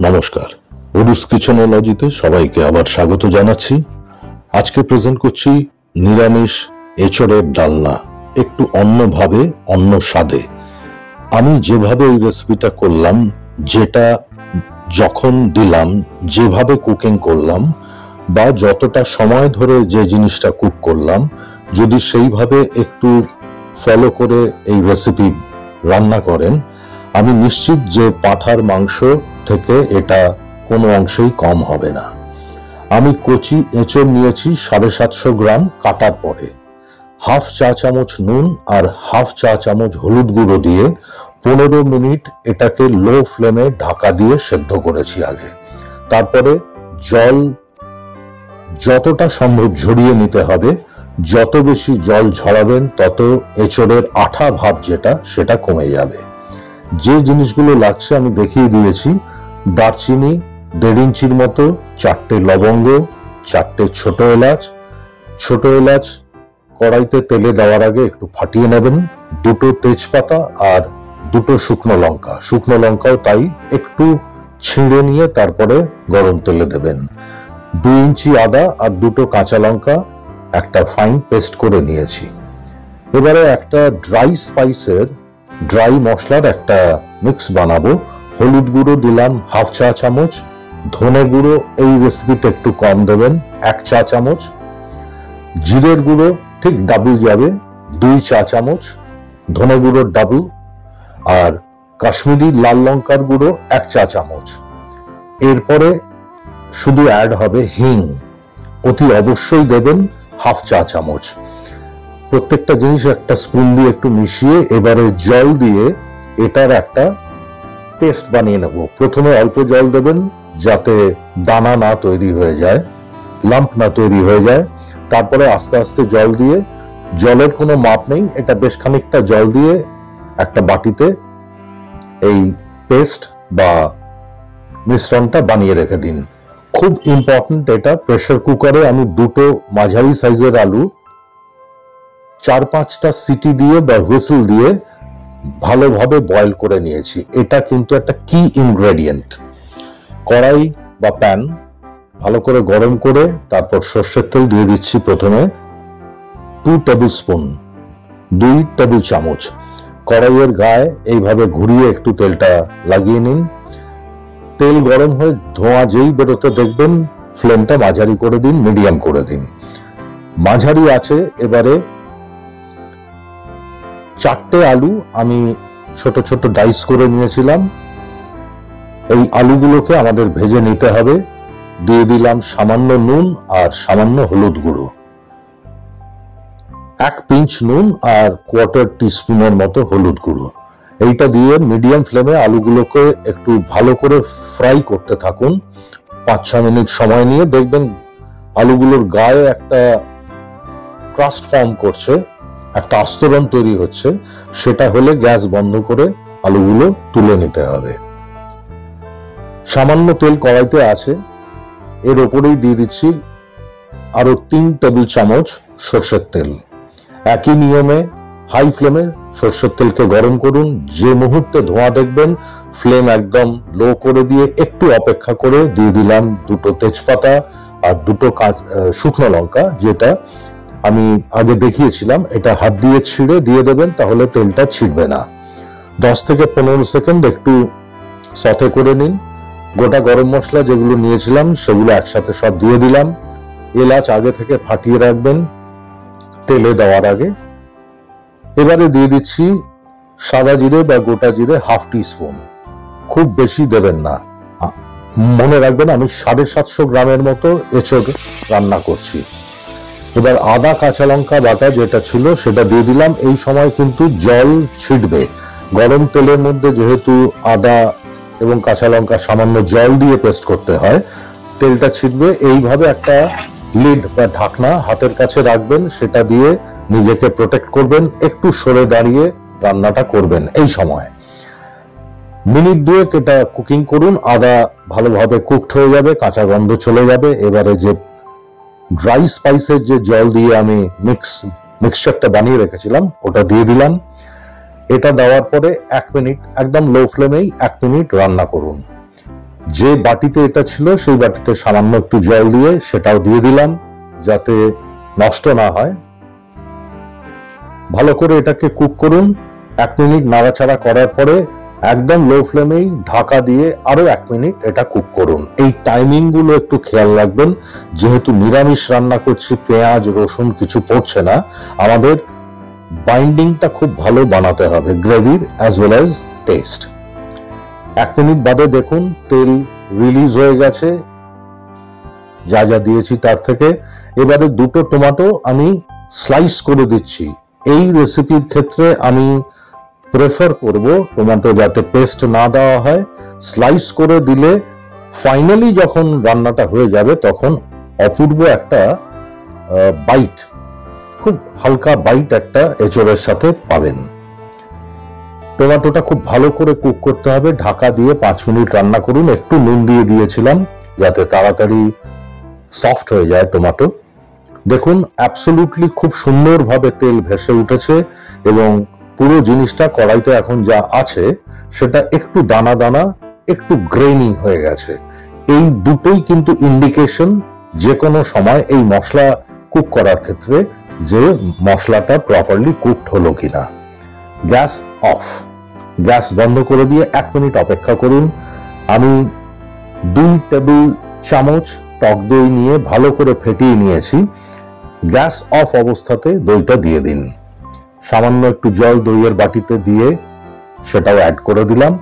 নমস্কার, ওরুস কিচেনোলজিতে সবাইকে আবার স্বাগত জানাচ্ছি। আজকে প্রেজেন্ট করছি নিরামিষ এঁচড়ের ডালনা, একটু অন্যভাবে, অন্য স্বাদে। আমি যেভাবে এই রেসিপিটা করলাম, যেটা যখন দিলাম, যেভাবে কুকিং করলাম বা যতটা সময় ধরে যে জিনিসটা কুক করলাম, যদি সেইভাবে একটু ফলো করে এই রেসিপি রান্না করেন, আমি নিশ্চিত যে পাঁঠার মাংস থেকে এটা কোনো অংশেই কম হবে না। আমি কচি এঁচড় নিয়েছি 750 গ্রাম কাটার পরে। হাফ চা চামচ নুন আর হাফ চা চামচ হলুদ গুঁড়ো দিয়ে 15 মিনিট এটাকে লো ফ্লেমে ঢাকা দিয়ে সেদ্ধ করেছি আগে। তারপরে জল যতটা সম্ভব ঝরিয়ে নিতে হবে। যত বেশি জল ঝরাবেন তত এঁচড়ের আঠা ভাব সেটা কমে যাবে। যে জিনিসগুলো লাগছে আমি দেখিয়ে দিয়েছি। দারচিনি 1.5 ইঞ্চির মতো, 4টে লবঙ্গ, 4টে ছোট এলাচ কড়াইতে তেলে দেওয়ার আগে একটু ফাটিয়ে নেবেন। 2টো তেজপাতা আর 2টো শুকনো লঙ্কাও তাই একটু ছিঁড়ে নিয়ে তারপরে গরম তেলে দেবেন। 2 ইঞ্চি আদা আর 2টো কাঁচা লঙ্কা একটা ফাইন পেস্ট করে নিয়েছি। এবারে একটা ড্রাই মশলার একটা মিক্স বানাবো। হলুদ গুঁড়ো দিলাম হাফ চা চামচ, ধনে গুঁড়ো এই রেসিপিতে একটু কম দেবেন 1 চা চামচ, জিরের গুঁড়ো ঠিক ডাবল যাবে 2 চা চামচ, ধনে গুঁড়োর ডাবল, আর কাশ্মীরি লাল লঙ্কার গুঁড়ো 1 চা চামচ। এরপরে শুধু অ্যাড হবে হিং, অতি অবশ্যই দেবেন হাফ চা চামচ। প্রত্যেকটা জিনিস একটা স্পুন দিয়ে একটু মিশিয়ে এবারে জল দিয়ে এটার একটা পেস্ট বানিয়ে নেব। প্রথমে অল্প জল দেবেন যাতে দানা না তৈরি হয়ে যায়, লাম্প না তৈরি হয়ে যায়। তারপরে আস্তে আস্তে জল দিয়ে, জলের কোনো মাপ নেই, এটা বেশ খানিকটা জল দিয়ে একটা বাটিতে এই পেস্ট বা মিশ্রণটা বানিয়ে রেখে দিন। খুব ইম্পর্টেন্ট এটা, প্রেসার কুকারে আমি 2টো মাঝারি সাইজের আলু 4-5টা সিটি দিয়ে বা হুইসেল দিয়ে ভালোভাবে বয়েল করে নিয়েছি। এটা কিন্তু একটা কি ইনগ্রেডিয়েন্ট। কড়াই বা প্যান ভালো করে গরম করে তারপর সর্ষের তেল দিয়ে দিচ্ছি। প্রথমে 2 টেবিল স্পুন, 2 টেবিল চামচ। কড়াইয়ের গায়ে এইভাবে ঘুরিয়ে একটু তেলটা লাগিয়ে নিন। তেল গরম হয়ে ধোঁয়া যেই বেরোতে দেখবেন ফ্লেমটা মাঝারি করে দিন, মিডিয়াম করে দিন। মাঝারি আছে। এবারে 4টে আলু আমি ছোট ছোট ডাইস করে নিয়েছিলাম, এই আলুগুলোকে আমাদের ভেজে নিতে হবে। দিয়ে দিলাম সামান্য নুন আর সামান্য হলুদ গুঁড়ো, 1 পিঞ্চ নুন আর 1/4 টিস্পুনের মতো হলুদ গুঁড়ো। এইটা দিয়ে মিডিয়াম ফ্লেমে আলুগুলোকে একটু ভালো করে ফ্রাই করতে থাকুন। 5-6 মিনিট সময় নিয়ে দেখবেন আলুগুলোর গায়ে একটা ক্রাস্ট ফর্ম করছে, একটা আস্তরণ তৈরি হচ্ছে। সেটা হলে গ্যাস বন্ধ করে আলুগুলো তুলে নিতে হবে। সামান্য তেল কড়াইতে আছে, এর ওপরেই দিয়ে দিচ্ছি আরো 3 টেবিল চামচ সর্ষের তেল। একই নিয়মে হাই ফ্লেমে সর্ষের তেলকে গরম করুন। যে মুহূর্তে ধোঁয়া দেখবেন ফ্লেম একদম লো করে দিয়ে একটু অপেক্ষা করে দিয়ে দিলাম 2টো তেজপাতা আর 2টো শুকনো লঙ্কা, যেটা আমি আগে দেখিয়েছিলাম। এটা হাত দিয়ে ছিঁড়ে দিয়ে দেবেন, তাহলে তেলটা ছিটবে না। 10 থেকে 15 সেকেন্ড একটু সতে করে নিন। গোটা গরম মশলা যেগুলো নিয়েছিলাম সেগুলো একসাথে সব দিয়ে দিলাম। এলাচ আগে থেকে ফাটিয়ে রাখবেন তেলে দেওয়ার আগে। এবারে দিয়ে দিচ্ছি সাদা জিরে বা গোটা জিরে হাফ টিস্পুন, খুব বেশি দেবেন না। মনে রাখবেন আমি 750 গ্রামের মতো এঁচড় রান্না করছি। এবার আদা কাঁচা লঙ্কা বাটা যেটা ছিল সেটা দিয়ে দিলাম। এই সময় কিন্তু জল ছিটবে, গরম তেলের মধ্যে যেহেতু আদা এবং কাঁচা লঙ্কা সামান্য জল দিয়ে পেস্ট করতে হয়, তেলটা ছিটবে। এইভাবে একটা লিড বা ঢাকনা হাতের কাছে রাখবেন, সেটা দিয়ে নিজেকে প্রোটেক্ট করবেন। একটু সরে দাঁড়িয়ে রান্নাটা করবেন। এই সময় মিনিট 2 এটা কুকিং করুন। আদা ভালোভাবে কুকড হয়ে যাবে, কাঁচা গন্ধ চলে যাবে। এবারে যে ড্রাই স্পাইসের যে জল দিয়ে আমি মিক্সচারটা বানিয়ে রেখেছিলাম ওটা দিয়ে দিলাম। এটা দেওয়ার পরে 1 মিনিট একদম লো ফ্লেমেই 1 মিনিট রান্না করুন। যে বাটিতে এটা ছিল সেই বাটিতে সামান্য একটু জল দিয়ে সেটাও দিয়ে দিলাম যাতে নষ্ট না হয়। ভালো করে এটাকে কুক করুন। 1 মিনিট নাড়াচাড়া করার পরে একদম লো ফ্লেমেই ঢাকা দিয়ে আরো 1 মিনিট এটা কুক করুন। এই টাইমিং গুলো একটু খেয়াল রাখবেন, যেহেতু নিরামিষ রান্না করছি, পেঁয়াজ রসুন কিছু পড়ছে না, আমাদের বাইন্ডিংটা খুব ভালো বানাতে হবে, গ্রেভির as well as test. 1 minute বাদে দেখুন তেল রিলিজ হয়ে গেছে যা যা দিয়েছি তার থেকে। এবারে 2টো টমেটো আমি স্লাইস করে দিচ্ছি। এই রেসিপির ক্ষেত্রে আমি প্রেফার করব টমেটো যাতে পেস্ট না দেওয়া হয়, স্লাইস করে দিলে ফাইনালি যখন রান্নাটা হয়ে যাবে তখন অপূর্ব একটা বাইট, খুব হালকা বাইট একটা এঁচোড়ের সাথে পাবেন। টমেটোটা খুব ভালো করে কুক করতে হবে, ঢাকা দিয়ে 5 মিনিট রান্না করুন। একটু নুন দিয়ে দিয়েছিলাম যাতে তাড়াতাড়ি সফট হয়ে যায় টমেটো। দেখুন অ্যাবসলিউটলি খুব সুন্দরভাবে তেল ভেসে উঠেছে এবং পুরো জিনিসটা কড়াইতে এখন যা আছে সেটা একটু দানা দানা, একটু গ্রেনি হয়ে গেছে। এই দুটোই কিন্তু ইন্ডিকেশন যে কোনো সময় এই মশলা কুক করার ক্ষেত্রে যে মশলাটা প্রপারলি কুকড হলো কিনা। গ্যাস অফ, গ্যাস বন্ধ করে দিয়ে 1 মিনিট অপেক্ষা করুন। আমি 2 টেবিল চামচ টক দই নিয়ে ভালো করে ফেটিয়ে নিয়েছি। গ্যাস অফ অবস্থাতে দইটা দিয়ে দিন। সামান্য একটু জল দইয়ের বাটিতে দিয়ে সেটাও অ্যাড করে দিলাম।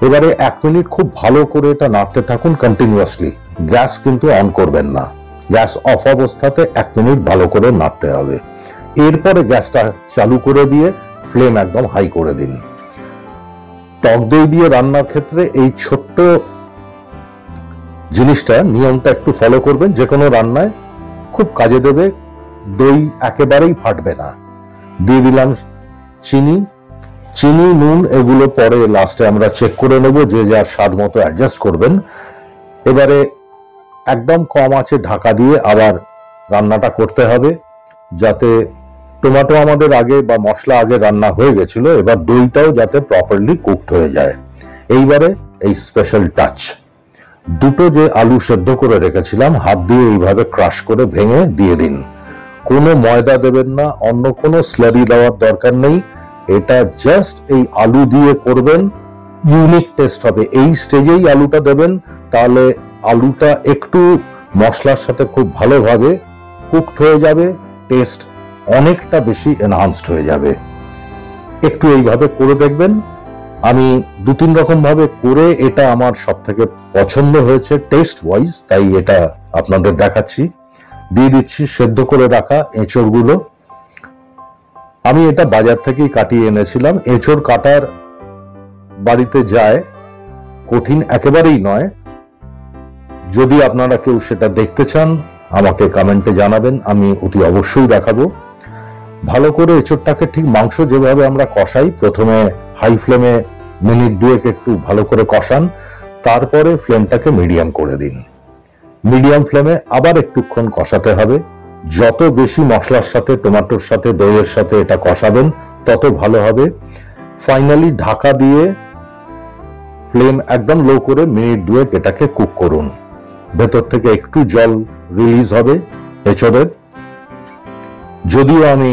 এবারে 1 মিনিট খুব ভালো করে এটা নাড়তে থাকুন কন্টিনিউয়াসলি, গ্যাস কিন্তু অন করবেন না। গ্যাস অফ অবস্থাতে 1 মিনিট ভালো করে নাড়তে হবে। এরপরে গ্যাসটা চালু করে দিয়ে ফ্লেম একদম হাই করে দিন। টক দই দিয়ে রান্নার ক্ষেত্রে এই ছোট্ট জিনিসটা, নিয়মটা একটু ফলো করবেন, যে কোনো রান্নায় খুব কাজে দেবে। দই একেবারেই ফাটবে না। দিয়ে দিলাম চিনি, নুন এগুলো পরে লাস্টে আমরা চেক করে নেব, যে যার স্বাদ মতো অ্যাডজাস্ট করবেন। এবারে একদম কম আঁচে ঢাকা দিয়ে আবার রান্নাটা করতে হবে, যাতে টমেটো আমাদের আগে বা মশলা আগে রান্না হয়ে গেছিল, এবার দইটাও যাতে প্রপারলি কুকড হয়ে যায়। এইবারে এই স্পেশাল টাচ, 2টো যে আলু সেদ্ধ করে রেখেছিলাম হাত দিয়ে এইভাবে ক্রাশ করে ভেঙে দিয়ে দিন। কোনো ময়দা দেবেন না, অন্য কোনো স্লারি দেওয়ার দরকার নেই। এটা জাস্ট এই আলু দিয়ে করবেন, ইউনিক টেস্ট হবে। এই স্টেজেই আলুটা দেবেন, তাহলে আলুটা একটু মশলার সাথে খুব ভালোভাবে কুকড হয়ে যাবে, টেস্ট অনেকটা বেশি এনহান্সড হয়ে যাবে। একটু এইভাবে করে দেখবেন। আমি 2-3 রকম ভাবে করে এটা আমার সব থেকে পছন্দ হয়েছে টেস্ট ওয়াইজ, তাই এটা আপনাদের দেখাচ্ছি। দিয়ে দিচ্ছি সেদ্ধ করে রাখা এঁচড়গুলো। আমি এটা বাজার থেকেই কাটিয়ে এনেছিলাম। এঁচড় কাটার বাড়িতে যায়, কঠিন একেবারেই নয়। যদি আপনারা কেউ সেটা দেখতে চান আমাকে কমেন্টে জানাবেন, আমি অতি অবশ্যই দেখাবো। ভালো করে এঁচড়টাকে ঠিক মাংস যেভাবে আমরা কষাই, প্রথমে হাই ফ্লেমে মিনিট 2 একটু ভালো করে কষান, তারপরে ফ্লেমটাকে মিডিয়াম করে দিন। মিডিয়াম ফ্লেমে আবার একটুক্ষণ কষাতে হবে। যত বেশি মশলার সাথে, টমেটোর সাথে, দইয়ের সাথে এটা কষাবেন তত ভালো হবে। ফাইনালি ঢাকা দিয়ে ফ্লেম একদম লো করে মিনিট 2 এটাকে কুক করুন। ভেতর থেকে একটু জল রিলিজ হবে এঁচড়ের। যদিও আমি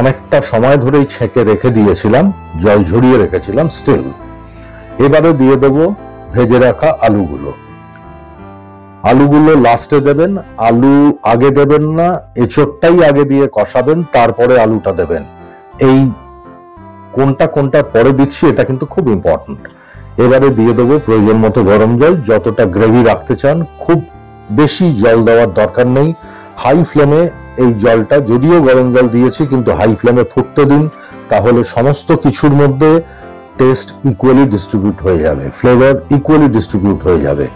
অনেকটা সময় ধরেই ছেঁকে রেখে দিয়েছিলাম, জল ঝরিয়ে রেখেছিলাম, স্টিল। এবারে দিয়ে দেব ভেজে রাখা আলুগুলো। আলুগুলো লাস্টে দেবেন, আলু আগে দেবেন না, এঁচড়টাই আগে দিয়ে কষাবেন, তারপরে আলুটা দেবেন। এই কোনটা পরে দিচ্ছি এটা কিন্তু খুব ইম্পর্টেন্ট। এবারে দিয়ে দেবো প্রয়োজন মতো গরম জল, যতটা গ্রেভি রাখতে চান। খুব বেশি জল দেওয়ার দরকার নেই। হাই ফ্লেমে এই জলটা, যদিও গরম জল দিয়েছি কিন্তু হাই ফ্লেমে ফুটতে দিন, তাহলে সমস্ত কিছুর মধ্যে টেস্ট ইকুয়ালি ডিস্ট্রিবিউট হয়ে যাবে, ফ্লেভার ইকুয়ালি ডিস্ট্রিবিউট হয়ে যাবে।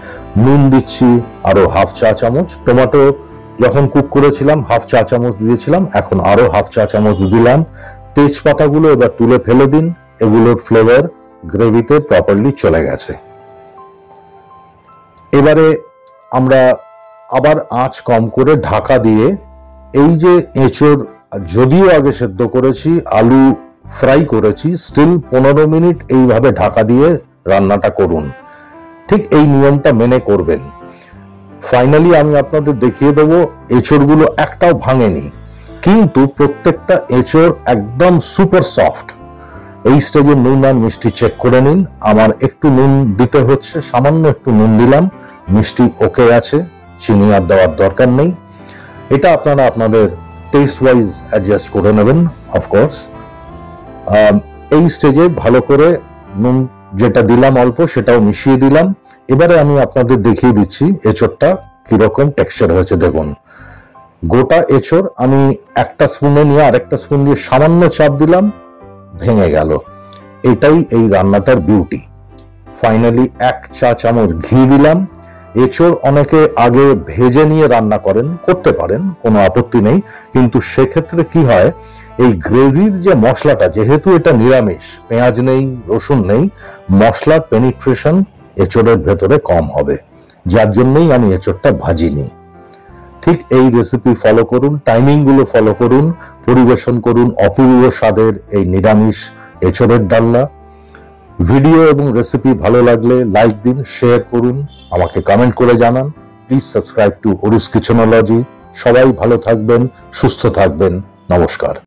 নুন দিচ্ছি আরো হাফ চা চামচ। টমেটো যখন কুক করেছিলাম হাফ চা চামচ দিয়েছিলাম, এখন আরো হাফ চা চামচ দিলাম। তেজপাতাগুলো এবার তুলে ফেলে দিন, এগুলোর ফ্লেভার গ্রেভিতে প্রপারলি চলে গেছে। এবারে আমরা আবার আঁচ কম করে ঢাকা দিয়ে এই যে এঁচড় যদিও আগে সেদ্ধ করেছি, আলু ফ্রাই করেছি, স্টিল 15 মিনিট এইভাবে ঢাকা দিয়ে রান্নাটা করুন। ঠিক এই নিয়মটা মেনে করবেন। ফাইনালি আমি আপনাদের দেখিয়ে দেবো এঁচড়গুলো একটাও ভাঙেনি, কিন্তু প্রত্যেকটা এঁচড় একদম সুপার সফট। এই স্টেজে নুন আর মিষ্টি চেক করে নিন। আমার একটু নুন দিতে হচ্ছে, সামান্য একটু নুন দিলাম, মিষ্টি ওকে আছে, চিনি আর দেওয়ার দরকার নেই। এটা আপনারা আপনাদের টেস্ট ওয়াইজ অ্যাডজাস্ট করে নেবেন অফকোর্স। এই স্টেজে ভালো করে নুন যেটা দিলাম অল্প সেটাও মিশিয়ে দিলাম। এবারে আমি আপনাদের দেখিয়ে দিচ্ছি এঁচড়টা কিরকম টেক্সচার হয়েছে। দেখুন, গোটা এঁচড় আমি একটা স্পুনে নিয়ে আরেকটা স্পুন দিয়ে সামান্য চাপ দিলাম, ভেঙে গেল। এটাই এই রান্নাটার বিউটি। ফাইনালি 1 চা চামচ ঘি দিলাম। এঁচড় অনেকে আগে ভেজে নিয়ে রান্না করেন, করতে পারেন, কোনো আপত্তি নেই, কিন্তু সেক্ষেত্রে কি হয়, এই গ্রেভির যে মশলাটা, যেহেতু এটা নিরামিষ, পেঁয়াজ নেই, রসুন নেই, মশলার পেনিট্রেশন এঁচড়ের ভেতরে কম হবে, যার জন্যই আমি এঁচড়টা ভাজিনি। ঠিক এই রেসিপি ফলো করুন, টাইমিং গুলো ফলো করুন, পরিবেশন করুন অপূর্ব স্বাদের এই নিরামিষ এঁচড়ের ডালনা। ভিডিও এবং রেসিপি ভালো লাগলে লাইক দিন, শেয়ার করুন, আমাকে কমেন্ট করে জানান। Please subscribe to Aru's kitchenology. সবাই ভালো থাকবেন, সুস্থ থাকবেন। নমস্কার।